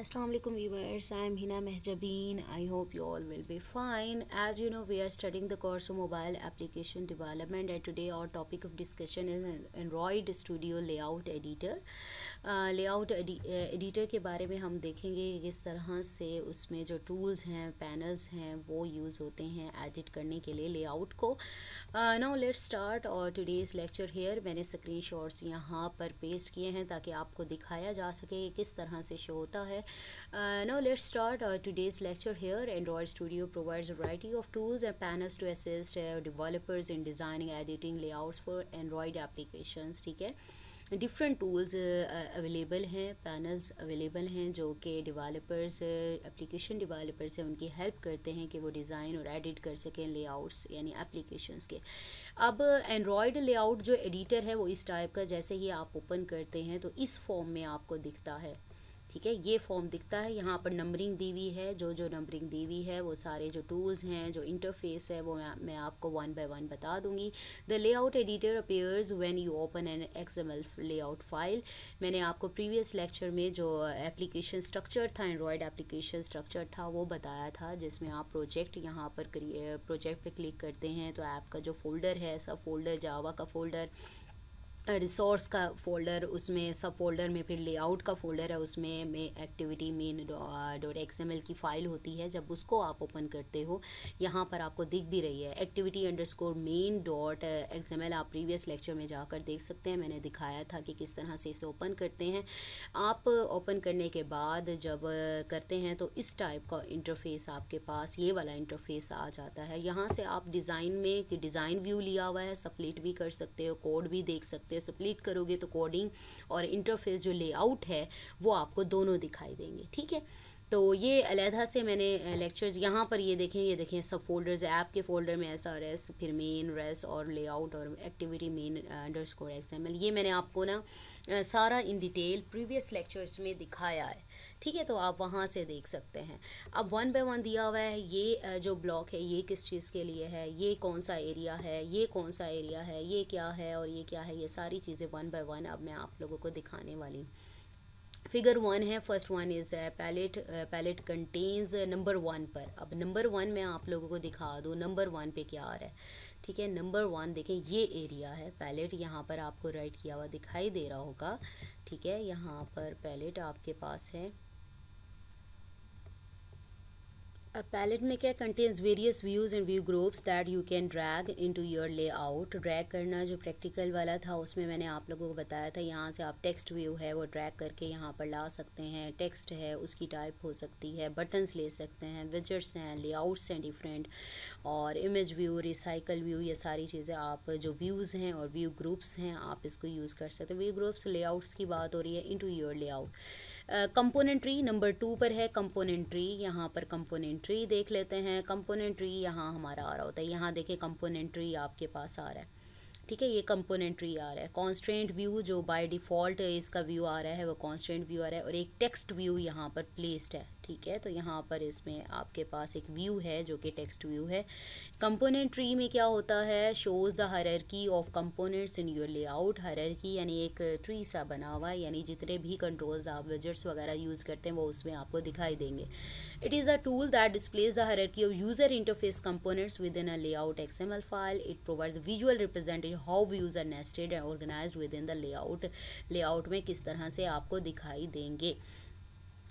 Assalamualaikum viewers, I am Hina Mehjabeen. I hope you all will be fine. As you know, we are studying the course of mobile application development, and today our topic of discussion is Android Studio Layout Editor. Layout editor के बारे में हम देखेंगे कि किस तरह से उसमें जो टूल्स हैं, पैनल्स हैं, वो यूज़ होते हैं एडिट करने के लिए लेआउट को. नाउ लेट्स स्टार्ट और टुडेज़ लेक्चर हेयर. मैंने स्क्रीनशॉट्स यहाँ पर पेस्ट किए हैं ताकि आपको दिखाया जा सके कि किस तरह से शो होता है. Now let's start today's lecture here. Android Studio provides a variety of tools and panels to assist developers in designing, editing layouts for Android applications. ठीक है, डिफरेंट टूल्स अवेलेबल हैं, पैनल्स अवेलेबल हैं जो कि developers, application developers हैं, उनकी help करते हैं कि वो डिज़ाइन और एडिट कर सकें लेआउट्स यानी एप्लीकेशंस के. अब एंड्रॉयड लेआउट जो एडिटर है वो इस टाइप का, जैसे ही आप ओपन करते हैं तो इस फॉर्म में आपको दिखता है. ठीक है, ये फॉर्म दिखता है. यहाँ पर नंबरिंग दी हुई है, जो नंबरिंग दी हुई है वो सारे जो टूल्स हैं, जो इंटरफेस है वो मैं आपको वन बाय वन बता दूंगी. The layout editor appears when you open an XML layout file. मैंने आपको प्रीवियस लेक्चर में जो एप्लीकेशन स्ट्रक्चर था, एंड्रॉयड एप्लीकेशन स्ट्रक्चर था, वो बताया था, जिसमें आप प्रोजेक्ट यहाँ पर प्रोजेक्ट पे क्लिक करते हैं तो ऐप का जो फोल्डर है, सब फोल्डर, जावा का फोल्डर, रिसोर्स का फ़ोल्डर, उसमें सब फोल्डर में फिर लेआउट का फ़ोल्डर है, उसमें एक्टिविटी मेन .xml की फ़ाइल होती है. जब उसको आप ओपन करते हो, यहाँ पर आपको दिख भी रही है activity_main.xml. आप प्रीवियस लेक्चर में जाकर देख सकते हैं, मैंने दिखाया था कि किस तरह से इसे ओपन करते हैं. आप ओपन करने के बाद जब करते हैं तो इस टाइप का इंटरफेस आपके पास, ये वाला इंटरफेस आ जाता है. यहाँ से आप डिज़ाइन में कि डिज़ाइन व्यू लिया हुआ है, स्प्लिट भी कर सकते हो, कोड भी देख सकते हो. स्प्लिट करोगे तो कोडिंग और इंटरफेस जो लेआउट है वो आपको दोनों दिखाई देंगे. ठीक है, तो ये अलहदा से मैंने लेक्चर्स यहाँ पर ये देखें सब फोल्डर्स. ऐप के फोल्डर में SRS, फिर मेन, रेस और लेआउट और एक्टिविटी main_xml. ये मैंने आपको ना सारा इन डिटेल प्रीवियस लेक्चर्स में दिखाया है. ठीक है, तो आप वहाँ से देख सकते हैं. अब वन बाय वन दिया हुआ है. ये जो ब्लॉक है ये किस चीज़ के लिए है, ये कौन सा एरिया है, ये कौन सा एरिया है, ये क्या है और ये क्या है, ये सारी चीज़ें वन बाय वन अब मैं आप लोगों को दिखाने वाली हूँ. फिगर 1 है, first one is palette contains number 1 पर. अब नंबर 1 मैं आप लोगों को दिखा दूँ नंबर 1 पे क्या आ रहा है. ठीक है, नंबर 1 देखें, ये एरिया है पैलेट. यहाँ पर आपको राइट किया हुआ दिखाई दे रहा होगा. ठीक है, यहाँ पर पैलेट आपके पास है. अब पैलेट में क्या, contains various views and view groups that you can drag into your layout. Drag करना जो प्रैक्टिकल वाला था उसमें मैंने आप लोगों को बताया था. यहाँ से आप टेक्स्ट व्यू है वो ड्रैग करके यहाँ पर ला सकते हैं. टेक्स्ट है उसकी टाइप हो सकती है, बटन्स ले सकते हैं, विजेट्स हैं, लेआउट्स हैं डिफरेंट, और इमेज व्यू, रिसाइकल व्यू, ये सारी चीज़ें आप जो व्यूज़ हैं और व्यू ग्रुप्स हैं आप इसको यूज़ कर सकते हैं. व्यू ग्रुप्स लेआउट्स की बात हो रही है. Into your layout. Component tree number 2 पर है. कंपोनेंट ट्री, यहाँ पर कंपोनेंट ट्री देख लेते हैं. कंपोनेंट ट्री यहाँ हमारा आ रहा होता है. यहाँ देखिए कंपोनेंट ट्री आपके पास आ रहा है. ठीक है, ये कंपोनेंट ट्री आ रहा है. कॉन्स्ट्रेंट व्यू जो बाय डिफ़ॉल्ट इसका व्यू आ रहा है वो कॉन्स्ट्रेंट व्यू आ रहा है, और एक टेक्स्ट व्यू यहाँ पर प्लेस्ड है. ठीक है, तो यहाँ पर इसमें आपके पास एक व्यू है जो कि टेक्स्ट व्यू है. कंपोनेंट ट्री में क्या होता है, shows the hierarchy of components in your layout. Hierarchy यानी एक ट्री सा बना हुआ है, यानी जितने भी कंट्रोल्स आप विजेट्स वगैरह यूज़ करते हैं वो उसमें आपको दिखाई देंगे. It is a tool that displays the hierarchy of user interface components within a layout XML file. It provides a visual representation how views are nested and organized within the layout. Layout में किस तरह से आपको दिखाई देंगे.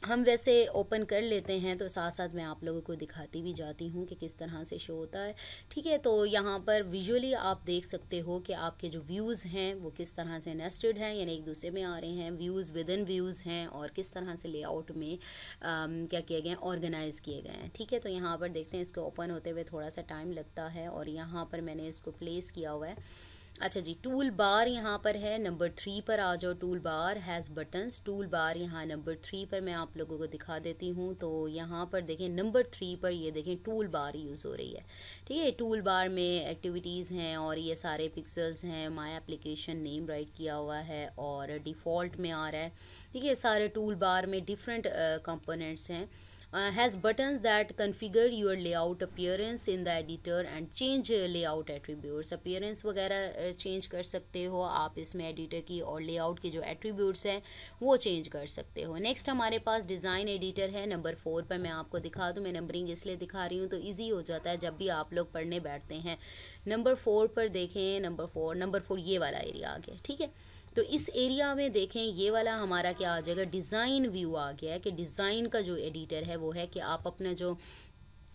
हम वैसे open कर लेते हैं तो साथ साथ मैं आप लोगों को दिखाती भी जाती हूँ कि किस तरह से शो होता है. ठीक है, तो यहाँ पर विजुअली आप देख सकते हो कि आपके जो व्यूज़ हैं वो किस तरह से नेस्टेड हैं, यानी एक दूसरे में आ रहे हैं. व्यूज़ विद इन व्यूज़ हैं और किस तरह से लेआउट में क्या किए गए हैं, ऑर्गेनाइज़ किए गए हैं. ठीक है, तो यहाँ पर देखते हैं इसको ओपन होते हुए थोड़ा सा टाइम लगता है, और यहाँ पर मैंने इसको प्लेस किया हुआ है. अच्छा जी, टूल बार यहाँ पर है. नंबर 3 पर आ जाओ. Tool bar has buttons. Tool bar यहाँ नंबर 3 पर मैं आप लोगों को दिखा देती हूँ. तो यहाँ पर देखें नंबर 3 पर ये देखें टूल बार यूज़ हो रही है. ठीक है, टूल बार में एक्टिविटीज़ हैं और ये सारे पिक्सल्स हैं. माय एप्लीकेशन नेम राइट किया हुआ है और डिफ़ॉल्ट में आ रहा है. ठीक है, सारे टूल बार में डिफरेंट कंपोनेंट्स हैं. has buttons that configure your layout appearance in the editor and change layout attributes. appearance वगैरह चेंज कर सकते हो आप इसमें एडिटर की, और लेआउट के जो एट्रीब्यूट्स हैं वो चेंज कर सकते हो। नेक्स्ट हमारे पास डिज़ाइन एडिटर है। नंबर 4 पर मैं आपको दिखा दूँ, मैं नंबरिंग इसलिए दिखा रही हूँ तो ईजी हो जाता है जब भी आप लोग पढ़ने बैठते हैं। नंबर 4 पर देखें, नंबर 4 ये वाला एरिया आ गया, ठीक है। तो इस एरिया में देखें ये वाला हमारा क्या आ जाएगा, डिज़ाइन व्यू आ गया है कि डिज़ाइन का जो एडिटर है वो है कि आप अपना जो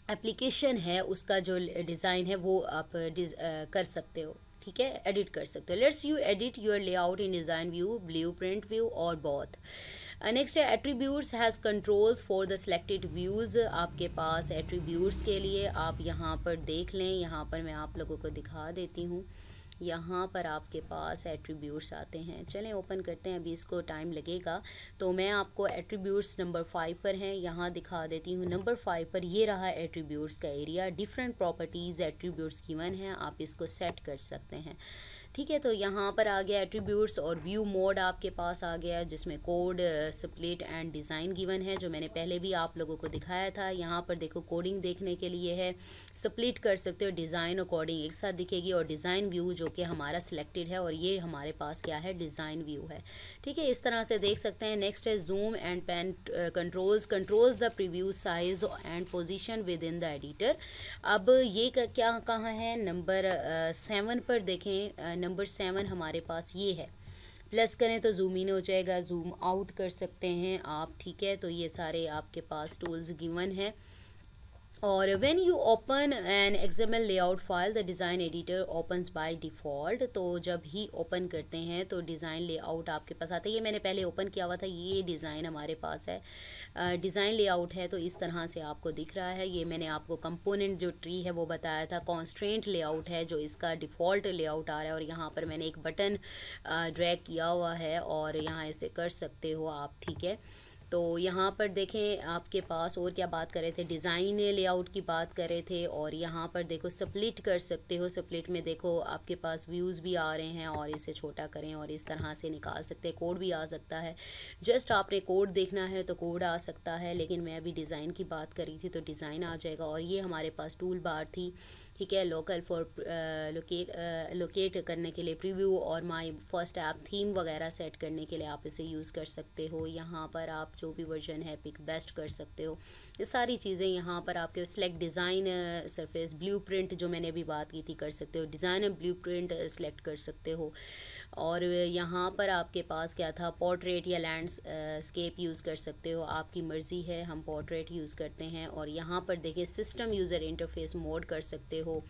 एप्लीकेशन है उसका जो डिज़ाइन है वो आप कर सकते हो, ठीक है, एडिट कर सकते हो। Let's you edit your layout in design view, blueprint view और बोथ। नेक्स्ट है attributes has controls for the selected views. आपके पास एट्रीब्यूट्स के लिए आप यहाँ पर देख लें, यहाँ पर मैं आप लोगों को दिखा देती हूँ। यहाँ पर आपके पास एट्रीब्यूट्स आते हैं, चलें ओपन करते हैं, अभी इसको टाइम लगेगा। तो मैं आपको एट्रीब्यूट्स नंबर 5 पर हैं, यहाँ दिखा देती हूँ। नंबर 5 पर ये रहा एट्रीब्यूट्स का area, different properties attributes given हैं, आप इसको सेट कर सकते हैं, ठीक है। तो यहाँ पर आ गया एट्रीब्यूट्स, और व्यू मोड आपके पास आ गया जिसमें code, split and design given है, जो मैंने पहले भी आप लोगों को दिखाया था। यहाँ पर देखो कोडिंग देखने के लिए है, स्प्लिट कर सकते हो, डिज़ाइन और कोडिंग एक साथ दिखेगी, और डिज़ाइन व्यू जो कि हमारा सिलेक्टेड है, और ये हमारे पास क्या है, डिज़ाइन व्यू है, ठीक है। इस तरह से देख सकते हैं। नेक्स्ट है zoom and pan controls the preview size and position with in the editor. अब ये क्या कहाँ है, नंबर 7 पर देखें। नंबर 7 हमारे पास ये है, प्लस करें तो जूम इन हो जाएगा, जूम आउट कर सकते हैं आप, ठीक है। तो ये सारे आपके पास टूल्स गिवन है। और when you open an XML layout file, the design editor opens by default. तो जब ही ओपन करते हैं तो डिज़ाइन लेआउट आपके पास आता है। ये मैंने पहले ओपन किया हुआ था, ये डिज़ाइन हमारे पास है, डिज़ाइन लेआउट है, तो इस तरह से आपको दिख रहा है। ये मैंने आपको कंपोनेंट जो ट्री है वो बताया था, कॉन्स्ट्रेंट लेआउट है जो इसका डिफ़ॉल्ट लेआउट आ रहा है, और यहाँ पर मैंने एक बटन ड्रैग किया हुआ है और यहाँ इसे कर सकते हो आप, ठीक है। तो यहाँ पर देखें आपके पास और क्या बात कर रहे थे, डिज़ाइन लेआउट की बात कर रहे थे, और यहाँ पर देखो स्प्लिट कर सकते हो। स्प्लिट में देखो आपके पास व्यूज़ भी आ रहे हैं, और इसे छोटा करें और इस तरह से निकाल सकते हैं। कोड भी आ सकता है, जस्ट आपने कोड देखना है तो कोड आ सकता है, लेकिन मैं अभी डिज़ाइन की बात करी थी तो डिज़ाइन आ जाएगा। और ये हमारे पास टूल बार थी, ठीक है, लोकल फॉर लोकेट करने के लिए, प्रीव्यू और माय फर्स्ट ऐप थीम वगैरह सेट करने के लिए आप इसे यूज़ कर सकते हो। यहाँ पर आप जो भी वर्जन है पिक बेस्ट कर सकते हो, ये सारी चीज़ें यहाँ पर आपके सेलेक्ट डिज़ाइन सरफेस ब्लूप्रिंट जो मैंने अभी बात की थी कर सकते हो, डिज़ाइन ब्लूप्रिंट सेलेक्ट कर सकते हो। और यहाँ पर आपके पास क्या था, पोर्ट्रेट या लैंडस्केप यूज़ कर सकते हो, आपकी मर्ज़ी है, हम पोर्ट्रेट यूज़ करते हैं। और यहाँ पर देखिए सिस्टम यूज़र इंटरफेस मोड कर सकते हो,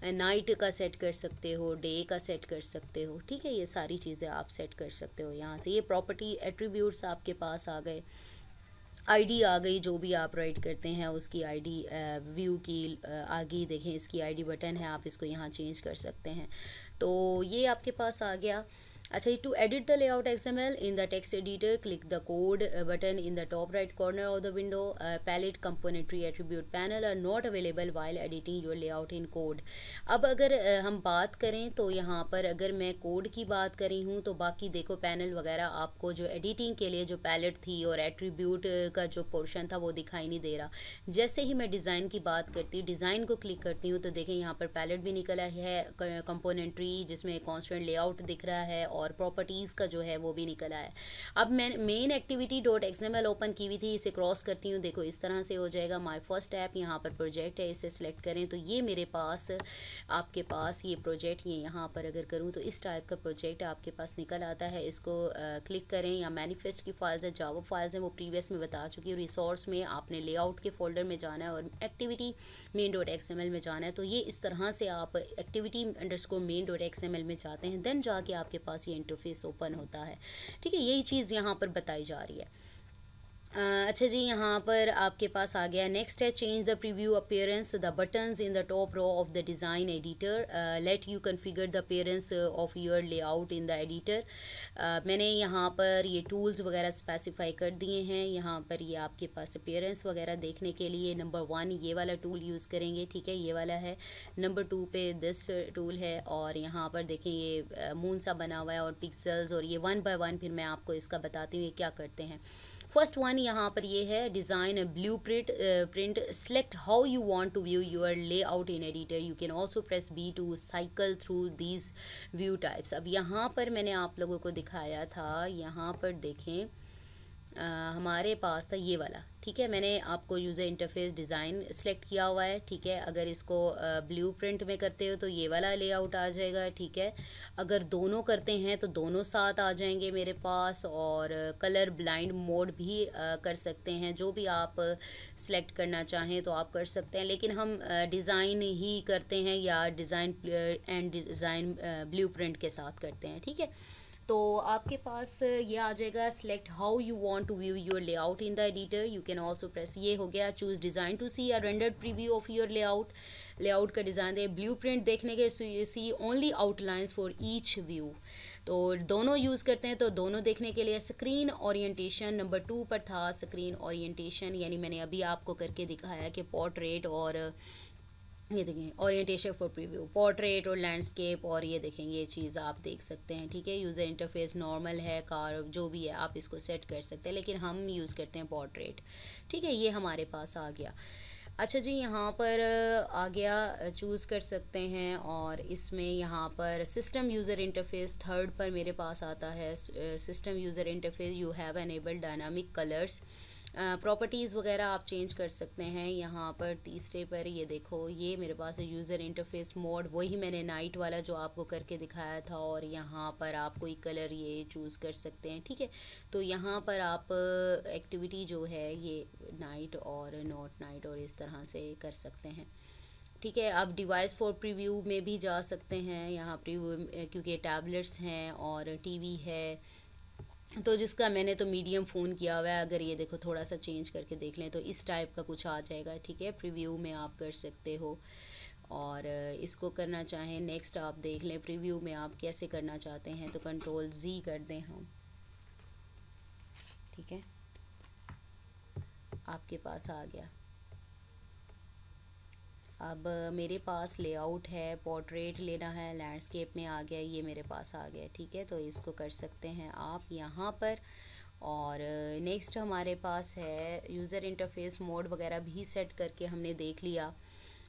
नाइट का सेट कर सकते हो, डे का सेट कर सकते हो, ठीक है। ये सारी चीज़ें आप सेट कर सकते हो यहाँ से। ये प्रॉपर्टी एट्रीब्यूट्स आपके पास आ गए, आईडी आ गई, जो भी आप राइट करते हैं उसकी आईडी, व्यू की आ गई। देखें इसकी आईडी बटन है, आप इसको यहाँ चेंज कर सकते हैं। तो ये आपके पास आ गया। अच्छा, to edit the layout XML in the text editor, click the code button in the top right corner of the window. Palette component tree attribute panel are not available while editing your layout in code. अब अगर हम बात करें तो यहाँ पर अगर मैं कोड की बात करी हूँ तो बाकी देखो पैनल वगैरह आपको जो एडिटिंग के लिए जो पैलेट थी और एट्रीब्यूट का जो पोर्शन था वो दिखाई नहीं दे रहा। जैसे ही मैं डिज़ाइन की बात करती हूँ, डिज़ाइन को क्लिक करती हूँ तो देखें यहाँ पर पैलेट भी निकला है, कंपोनेंट ट्री जिसमें कॉन्स्टेंट लेआउट दिख रहा है, और प्रॉपर्टीज़ का जो है वो भी निकला है। अब मैं main activity dot XML open की हुई थी, इसे क्रॉस करती हूँ, देखो इस तरह से हो जाएगा। माय फर्स्ट ऐप, यहाँ पर प्रोजेक्ट है, इसे सिलेक्ट करें तो ये मेरे पास आपके पास ये प्रोजेक्ट, ये यहाँ पर अगर करूँ तो इस टाइप का प्रोजेक्ट आपके पास निकल आता है। इसको क्लिक करें, या मैनिफेस्ट की फाइल्स है, जावा फाइल्स हैं, वो प्रीवियस में बता चुकी हूँ। रिसोर्स में आपने लेआउट के फोल्डर में जाना है और एक्टिविटी मेन डॉट XML में जाना है। तो ये इस तरह से आप activity underscore main dot XML में जाते हैं, देन जाके आपके पास ये इंटरफेस ओपन होता है, ठीक है। यही चीज़ यहाँ पर बताई जा रही है। अच्छा जी, यहाँ पर आपके पास आ गया। नेक्स्ट है change the preview appearance the buttons in the top row of the design editor, let you configure the appearance of your layout in the editor. मैंने यहाँ पर ये टूल्स वगैरह स्पेसिफाई कर दिए हैं। यहाँ पर ये आपके पास अपीयरेंस वगैरह देखने के लिए नंबर 1 ये वाला टूल यूज़ करेंगे, ठीक है, ये वाला है। नंबर 2 पे दिस टूल है, और यहाँ पर देखें ये मून सा बना हुआ है और पिक्सल्स, और ये 1 बाय 1 फिर मैं आपको इसका बताती हूँ ये क्या करते हैं। फर्स्ट वन यहाँ पर ये है design blueprint select how you want to view your layout in editor, you can also press B to cycle through these view types. अब यहाँ पर मैंने आप लोगों को दिखाया था, यहाँ पर देखें हमारे पास था ये वाला, ठीक है। मैंने आपको यूज़र इंटरफेस डिज़ाइन सेलेक्ट किया हुआ है, ठीक है। अगर इसको ब्लू प्रिंट में करते हो तो ये वाला लेआउट आ जाएगा, ठीक है। अगर दोनों करते हैं तो दोनों साथ आ जाएंगे मेरे पास, और कलर ब्लाइंड मोड भी कर सकते हैं, जो भी आप सेलेक्ट करना चाहें तो आप कर सकते हैं, लेकिन हम डिज़ाइन ही करते हैं या design and design blue print के साथ करते हैं, ठीक है। तो आपके पास ये आ जाएगा select how you want to view your layout in the editor, you can also press, ये हो गया choose design to see a rendered preview of your layout का डिज़ाइन दे, ब्लू प्रिंट देखने के see only outlines for each view. तो दोनों use करते हैं, तो दोनों देखने के लिए स्क्रीन ओरिएंटेशन नंबर 2 पर था, स्क्रीन ओरिएंटेशन यानी मैंने अभी आपको करके दिखाया कि पोर्ट्रेट और ये देखें ओरिएंटेशन फॉर प्रीव्यू, पोर्ट्रेट और लैंडस्केप, और ये देखें ये चीज़ आप देख सकते हैं, ठीक है। यूज़र इंटरफेस नॉर्मल है, कार जो भी है आप इसको सेट कर सकते हैं, लेकिन हम यूज़ करते हैं पोर्ट्रेट, ठीक है। ये हमारे पास आ गया। अच्छा जी, यहाँ पर आ गया चूज़ कर सकते हैं, और इसमें यहाँ पर सिस्टम यूज़र इंटरफेस थर्ड पर मेरे पास आता है। System user interface you have enabled dynamic colours, properties वगैरह आप चेंज कर सकते हैं। यहाँ पर तीसरे पर ये देखो, ये मेरे पास है यूज़र इंटरफेस मोड, वही मैंने नाइट वाला जो आपको करके दिखाया था, और यहाँ पर आप कोई कलर ये चूज़ कर सकते हैं, ठीक है। तो यहाँ पर आप एक्टिविटी जो है ये नाइट और नॉट नाइट और इस तरह से कर सकते हैं, ठीक है। आप डिवाइस फॉर प्रीव्यू में भी जा सकते हैं, यहाँ प्रीव्यू क्योंकि टैबलेट्स हैं और टीवी है, तो जिसका मैंने तो मीडियम फ़ोन किया हुआ है, अगर ये देखो थोड़ा सा चेंज करके देख लें तो इस टाइप का कुछ आ जाएगा, ठीक है। प्रीव्यू में आप कर सकते हो, और इसको करना चाहें नेक्स्ट आप देख लें प्रीव्यू में आप कैसे करना चाहते हैं, तो कंट्रोल Z कर दें हम, ठीक है। आपके पास आ गया। अब मेरे पास लेआउट है, पोर्ट्रेट लेना है, लैंडस्केप में आ गया, ये मेरे पास आ गया, ठीक है। तो इसको कर सकते हैं आप यहाँ पर, और नेक्स्ट हमारे पास है यूज़र इंटरफेस मोड वगैरह भी सेट करके हमने देख लिया।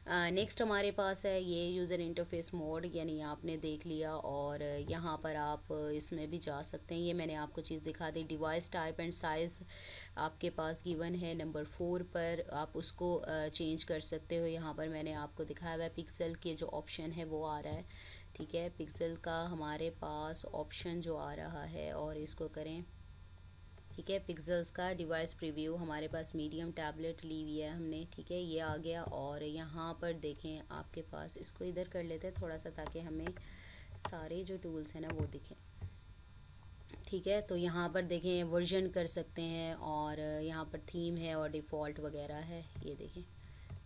नेक्स्ट हमारे पास है ये यूज़र इंटरफेस मोड, यानी आपने देख लिया, और यहाँ पर आप इसमें भी जा सकते हैं। ये मैंने आपको चीज़ दिखा दी। डिवाइस टाइप एंड साइज़ आपके पास गिवन है नंबर 4 पर, आप उसको चेंज कर सकते हो। यहाँ पर मैंने आपको दिखाया हुआ है पिक्सल के जो ऑप्शन है वो आ रहा है, ठीक है। पिक्सल का हमारे पास ऑप्शन जो आ रहा है, और इसको करें, ठीक है। पिक्सल्स का डिवाइस प्रीव्यू हमारे पास मीडियम टैबलेट ली हुई है हमने, ठीक है। ये आ गया, और यहाँ पर देखें आपके पास, इसको इधर कर लेते हैं थोड़ा सा ताकि हमें सारे जो टूल्स हैं ना वो दिखें, ठीक है। तो यहाँ पर देखें वर्जन कर सकते हैं, और यहाँ पर थीम है और डिफ़ॉल्ट वगैरह है, ये देखें,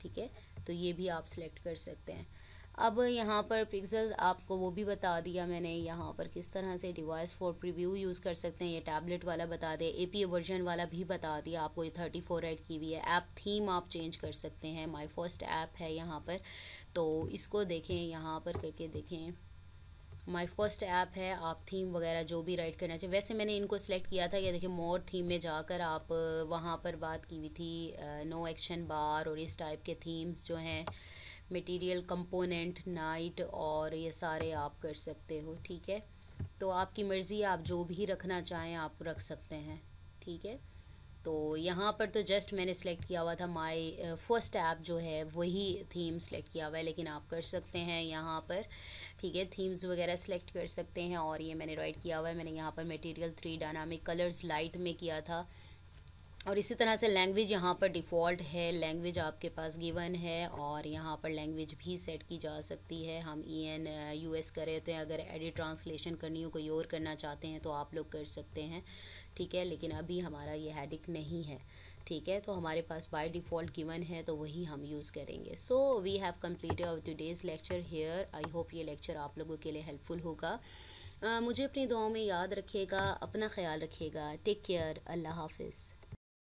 ठीक है। तो ये भी आप सिलेक्ट कर सकते हैं। अब यहाँ पर पिक्सल्स आपको वो भी बता दिया मैंने, यहाँ पर किस तरह से डिवाइस फॉर प्रीव्यू यूज़ कर सकते हैं, ये टैबलेट वाला बता दिया, APA वर्जन वाला भी बता दिया आपको, ये 34 ऐड की हुई है। ऐप थीम आप चेंज कर सकते हैं, माई फर्स्ट ऐप है यहाँ पर, तो इसको देखें, यहाँ पर करके देखें, माई फर्स्ट ऐप है, आप थीम वगैरह जो भी राइट करना चाहिए। वैसे मैंने इनको सेलेक्ट किया था, ये देखिए मोर थीम में जाकर आप वहाँ पर बात की हुई थी, नो एक्शन बार और इस टाइप के थीम्स जो हैं, मटेरियल कंपोनेंट नाइट, और ये सारे आप कर सकते हो, ठीक है। तो आपकी मर्ज़ी, आप जो भी रखना चाहें आप रख सकते हैं, ठीक है। तो यहाँ पर तो जस्ट मैंने सेलेक्ट किया हुआ था माई फर्स्ट ऐप जो है वही थीम सेलेक्ट किया हुआ है, लेकिन आप कर सकते हैं यहाँ पर, ठीक है। थीम्स वगैरह सेलेक्ट कर सकते हैं, और ये मैंने राइट किया हुआ है, मैंने यहाँ पर मटेरियल 3 डायनामिक कलर्स लाइट में किया था। और इसी तरह से लैंग्वेज यहाँ पर डिफ़ॉल्ट है, लैंग्वेज आपके पास गिवन है, और यहाँ पर लैंग्वेज भी सेट की जा सकती है। हम EN US कर रहे थे, अगर एडिट ट्रांसलेशन करनी हो, कोई और करना चाहते हैं तो आप लोग कर सकते हैं, ठीक है। लेकिन अभी हमारा ये हेडिक नहीं है, ठीक है। तो हमारे पास बाय डिफ़ॉल्ट गिवन है, तो वही हम यूज़ करेंगे। So we have completed our today's lecture here. I hope ये लेक्चर आप लोगों के लिए हेल्पफुल होगा। मुझे अपनी दुआओं में याद रखिएगा, अपना ख्याल रखिएगा। टेक केयर, अल्लाह हाफिज़।